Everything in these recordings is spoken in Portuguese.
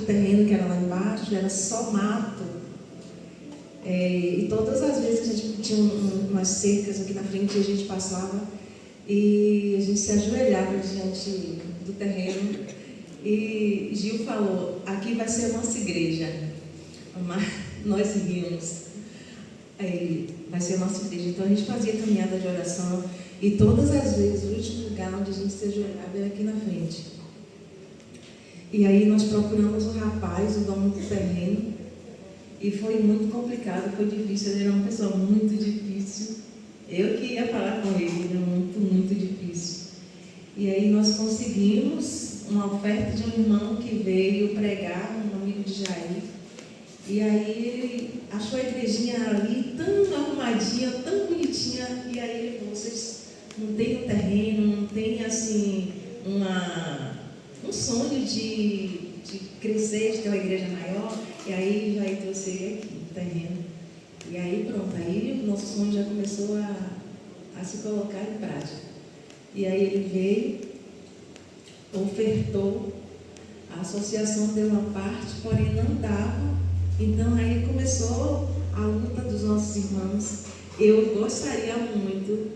O terreno que era lá embaixo era só mato. E todas as vezes a gente tinha umas cercas aqui na frente, a gente passava e a gente se ajoelhava diante do terreno. E Gil falou: aqui vai ser a nossa igreja. Mas nós rimos. Vai ser a nossa igreja. Então a gente fazia caminhada de oração e todas as vezes o último lugar onde a gente se ajoelhava era aqui na frente. E aí nós procuramos o rapaz, o dono do terreno, e foi muito complicado, foi difícil. Ele era uma pessoa muito difícil. Eu que ia falar com ele, era muito, muito difícil. E aí nós conseguimos uma oferta de um irmão que veio pregar, um amigo de Jair. E aí ele achou a igrejinha ali tão arrumadinha, tão bonitinha. E aí ele falou: vocês não têm um terreno, não tem assim um sonho de crescer, de ter uma igreja maior? E aí Jair trouxe ele aqui, o terreno. E aí pronto, aí o nosso sonho já começou a se colocar em prática. E aí ele veio, ofertou, a associação deu uma parte, porém não dava. Então aí começou a luta dos nossos irmãos. Eu gostaria muito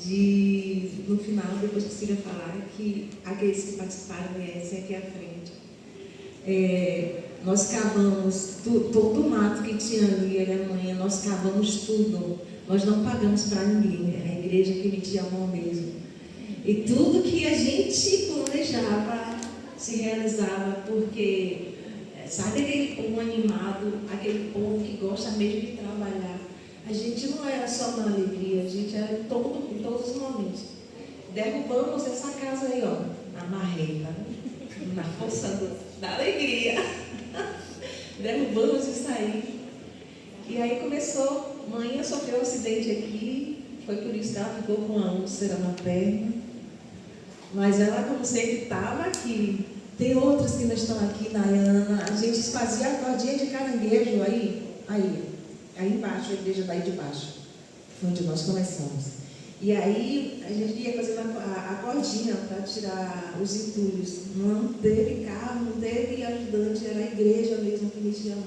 de, no final, depois que Cira falar, que aqueles que participaram viessem aqui à frente. Nós cavamos todo o mato que tinha ali, Alemanha, nós cavamos tudo. Nós não pagamos para ninguém, era a igreja que metia a mão mesmo. E tudo que a gente planejava se realizava, porque sabe aquele povo animado, aquele povo que gosta mesmo de trabalhar? A gente não era só na alegria, a gente era em todos os momentos. Derrubamos essa casa aí, ó, na marreta, na força da alegria. Derrubamos isso aí. E aí começou, mãe sofreu um acidente aqui, foi por isso que ela ficou com uma úlcera na perna. Mas ela, como sempre, estava aqui. Tem outras que não estão aqui, Nayana. A gente fazia a cordinha de caranguejo aí embaixo, a igreja daí de baixo, foi onde nós começamos. E aí a gente ia fazendo a cordinha para tirar os entulhos. Não teve carro, não teve ajudante, era a igreja mesmo que metia a mão.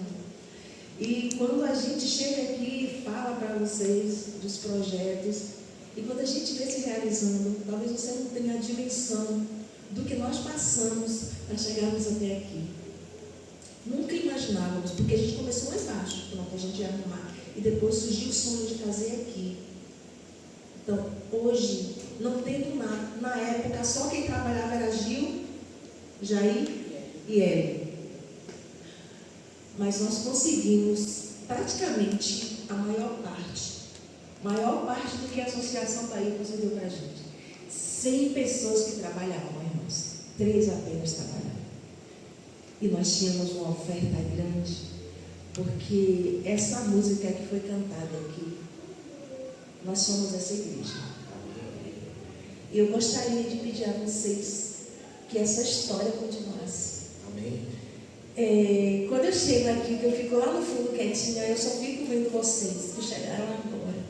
E quando a gente chega aqui e fala para vocês dos projetos, e quando a gente vê se realizando, talvez você não tenha a dimensão do que nós passamos para chegarmos até aqui. Nunca imaginávamos, porque a gente começou lá embaixo, pronto, a gente ia arrumar, e depois surgiu o sonho de fazer aqui. Então, hoje, não tendo nada, na época, só quem trabalhava era Gil, Jair e Hélio. Mas nós conseguimos, praticamente, a maior parte do que a Associação Bahia concedeu para a gente. 100 pessoas que trabalhavam, irmãos, 3 apenas trabalhavam. E nós tínhamos uma oferta grande, porque essa música que foi cantada aqui, nós somos essa igreja. E eu gostaria de pedir a vocês que essa história continuasse. Amém. Quando eu chego aqui, que eu fico lá no fundo quietinha, eu só fico vendo vocês que chegaram agora.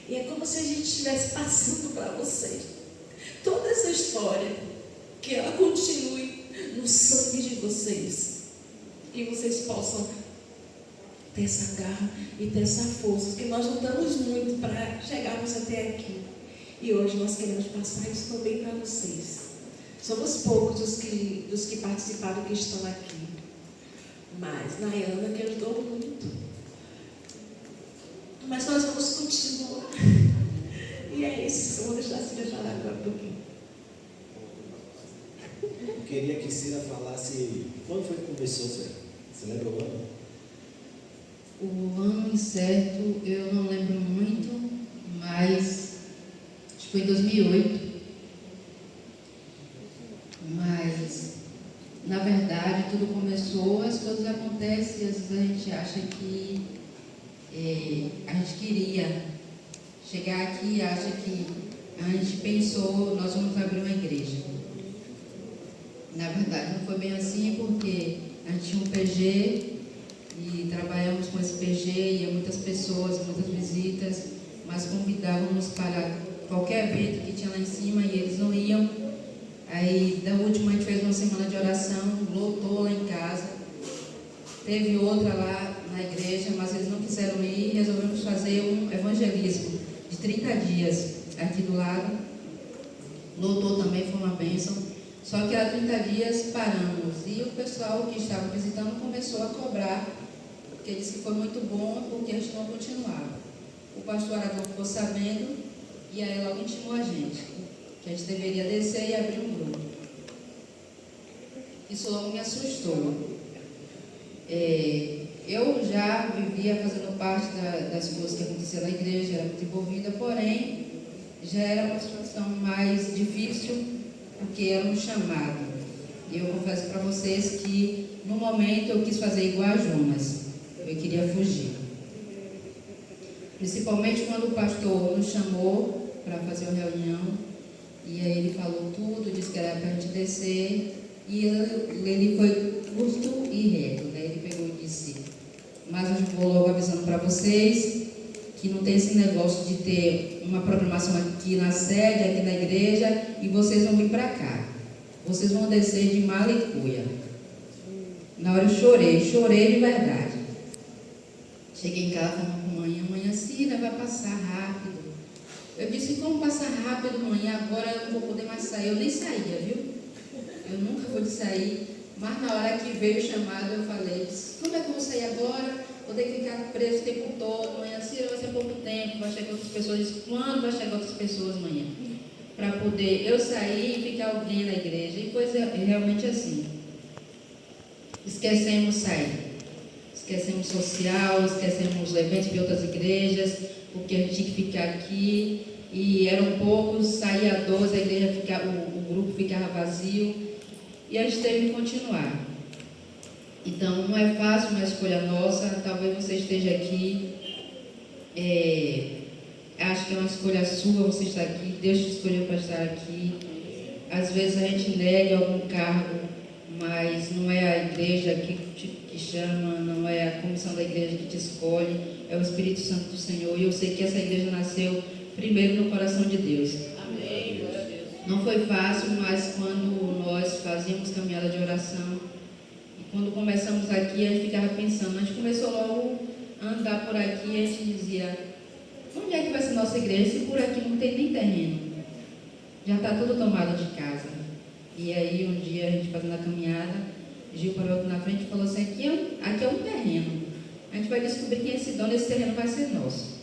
E é como se a gente estivesse passando para vocês toda essa história, que ela continue no sangue de vocês, e vocês possam ter essa garra e ter essa força, porque nós lutamos muito para chegarmos até aqui, e hoje nós queremos passar isso também para vocês. Somos poucos dos que participaram, que estão aqui, mas Nayana que ajudou muito, mas nós vamos continuar. E é isso, eu vou deixar a Cira falar agora um pouquinho. Eu queria que Cira falasse quando foi que começou, você lembra o ano? O ano certo eu não lembro muito, mas acho que foi em 2008. Mas, na verdade, tudo começou, as coisas acontecem e às vezes a gente acha que a gente queria chegar aqui, acha que a gente pensou, nós vamos abrir uma igreja. Na verdade, não foi bem assim, porque a gente tinha um PG e trabalhamos com esse PG, ia muitas pessoas, muitas visitas, mas convidávamos para qualquer evento que tinha lá em cima e eles não iam. Aí, da última, a gente fez uma semana de oração, lotou lá em casa, teve outra lá na igreja, mas eles não quiseram ir e resolvemos fazer um evangelismo de 30 dias aqui do lado. Lotou também, foi uma bênção. Só que há 30 dias paramos e o pessoal que estava visitando começou a cobrar, porque disse que foi muito bom, porque a gente não continuava. O pastor Aragão ficou sabendo e aí logo intimou a gente, que a gente deveria descer e abrir um grupo. Isso logo me assustou. Eu já vivia fazendo parte das coisas que aconteciam na igreja, era muito envolvida, porém, já era uma situação mais difícil, porque era um chamado. E eu confesso para vocês que, no momento, eu quis fazer igual a Jonas. Eu queria fugir. Principalmente quando o pastor nos chamou para fazer uma reunião, e aí ele falou tudo, disse que era para a gente descer, e ele foi curto e reto, né? Ele pegou e disse: mas eu vou logo avisando para vocês que não tem esse negócio de ter uma programação aqui na sede, aqui na igreja, e vocês vão vir para cá. Vocês vão descer de mala e cuia. Na hora eu chorei de verdade. Cheguei em casa falando com a mãe assim, vai passar rápido. Eu disse: como passar rápido, mãe? Agora eu não vou poder mais sair. Eu nem saía, viu? Eu nunca pude sair. Mas na hora que veio o chamado, eu falei: como é que eu vou sair agora? Vou ter que ficar preso o tempo todo. Amanhã cedo vai ser pouco tempo. Vai chegar outras pessoas. Disse: quando vai chegar outras pessoas amanhã? Para poder eu sair e ficar alguém na igreja. E foi realmente assim. Esquecemos sair. Esquecemos social, esquecemos eventos de outras igrejas, porque a gente tinha que ficar aqui. E eram poucos, saía 12, a igreja o grupo ficava vazio. E a gente teve que continuar. Então, não é fácil uma escolha nossa. Talvez você esteja aqui. Acho que é uma escolha sua você estar aqui. Deus te escolheu para estar aqui. Às vezes a gente nega algum cargo, mas não é a igreja que chama, não é a comissão da igreja que te escolhe, é o Espírito Santo do Senhor. E eu sei que essa igreja nasceu primeiro no coração de Deus. Amém. Glória a Deus. Não foi fácil, mas quando nós fazíamos caminhada de oração, e quando começamos aqui, a gente ficava pensando, a gente começou logo a andar por aqui, e a gente dizia: onde é que vai ser nossa igreja se por aqui não tem nem terreno? Já está tudo tomado de casa. E aí um dia a gente fazendo a caminhada, Gil parou aqui na frente e falou assim: aqui é um terreno. A gente vai descobrir quem é esse dono, esse terreno vai ser nosso.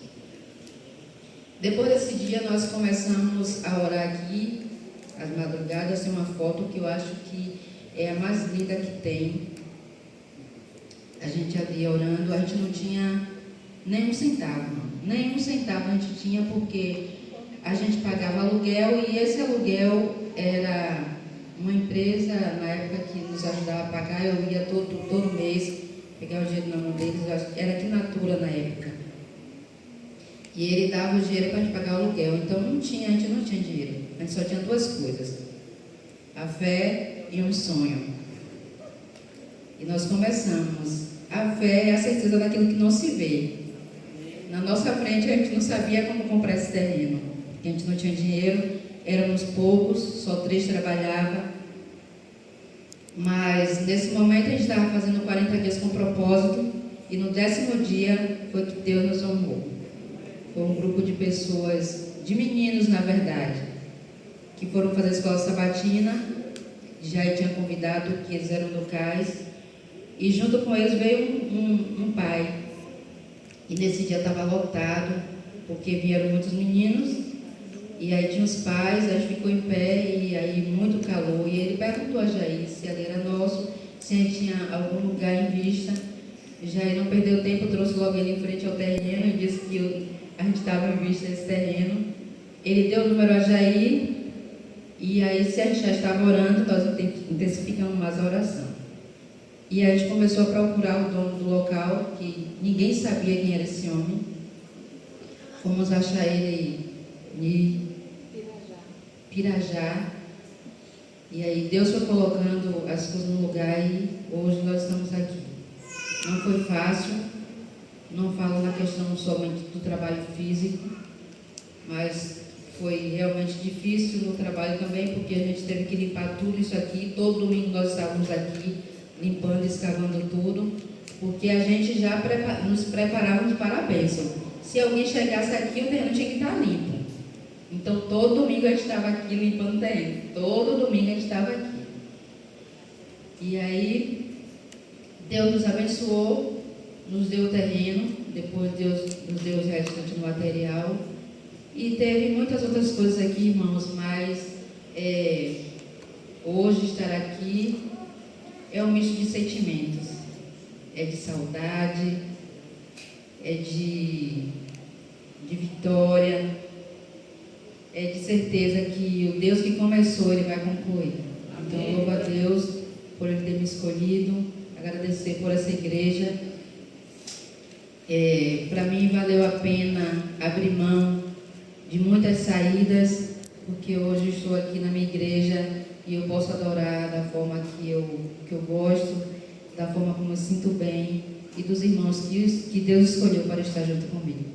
Depois desse dia nós começamos a orar aqui, às madrugadas. Tem uma foto que eu acho que é a mais linda que tem. A gente ali orando, a gente não tinha nem um centavo, não. Nem um centavo a gente tinha, porque a gente pagava aluguel, e esse aluguel era uma empresa, na época, que nos ajudava a pagar. Eu ia todo mês pegar o dinheiro na mão deles, era aqui Natura na época. E ele dava o dinheiro para a gente pagar o aluguel. Então a gente não tinha dinheiro. A gente só tinha duas coisas: a fé e um sonho. E nós começamos. A fé é a certeza daquilo que não se vê. Na nossa frente a gente não sabia como comprar esse terreno, porque a gente não tinha dinheiro, éramos poucos, só 3 trabalhavam. Mas nesse momento a gente estava fazendo 40 dias com propósito, e no 10º dia foi que Deus nos honrou. Foi um grupo de pessoas, de meninos na verdade, que foram fazer a escola sabatina. Já tinha convidado, que eles eram locais, e junto com eles veio um pai. E nesse dia estava lotado, porque vieram muitos meninos, e aí tinha os pais. A gente ficou em pé, e aí muito calor, e ele perguntou a Jair se ali era nosso, se a gente tinha algum lugar em vista. Jair não perdeu tempo, trouxe logo ele em frente ao terreno e disse que a gente estava em vista desse terreno. Ele deu o número a Jair, e aí, se a gente já estava orando, nós intensificamos mais a oração. E aí a gente começou a procurar o dono do local, que ninguém sabia quem era esse homem. Fomos achar ele em Pirajá. E aí Deus foi colocando as coisas no lugar, e hoje nós estamos aqui. Não foi fácil, não falo na questão somente do trabalho físico, mas foi realmente difícil no trabalho também, porque a gente teve que limpar tudo isso aqui. Todo domingo nós estávamos aqui limpando, escavando tudo, porque a gente já nos preparávamos para a bênção. Se alguém chegasse aqui, o terreno tinha que estar limpo. Então, todo domingo a gente estava aqui limpando o terreno. Todo domingo a gente estava aqui. E aí, Deus nos abençoou, nos deu o terreno, depois Deus nos deu o restante do material. E teve muitas outras coisas aqui, irmãos, mas hoje estar aqui é um misto de sentimentos. É de saudade, é de vitória, é de certeza que o Deus que começou, Ele vai concluir. Então, louvo a Deus por Ele ter me escolhido, agradecer por essa igreja. Para mim valeu a pena abrir mão de muitas saídas, porque hoje eu estou aqui na minha igreja e eu posso adorar da forma que eu gosto, da forma como eu sinto bem, e dos irmãos que Deus escolheu para estar junto comigo.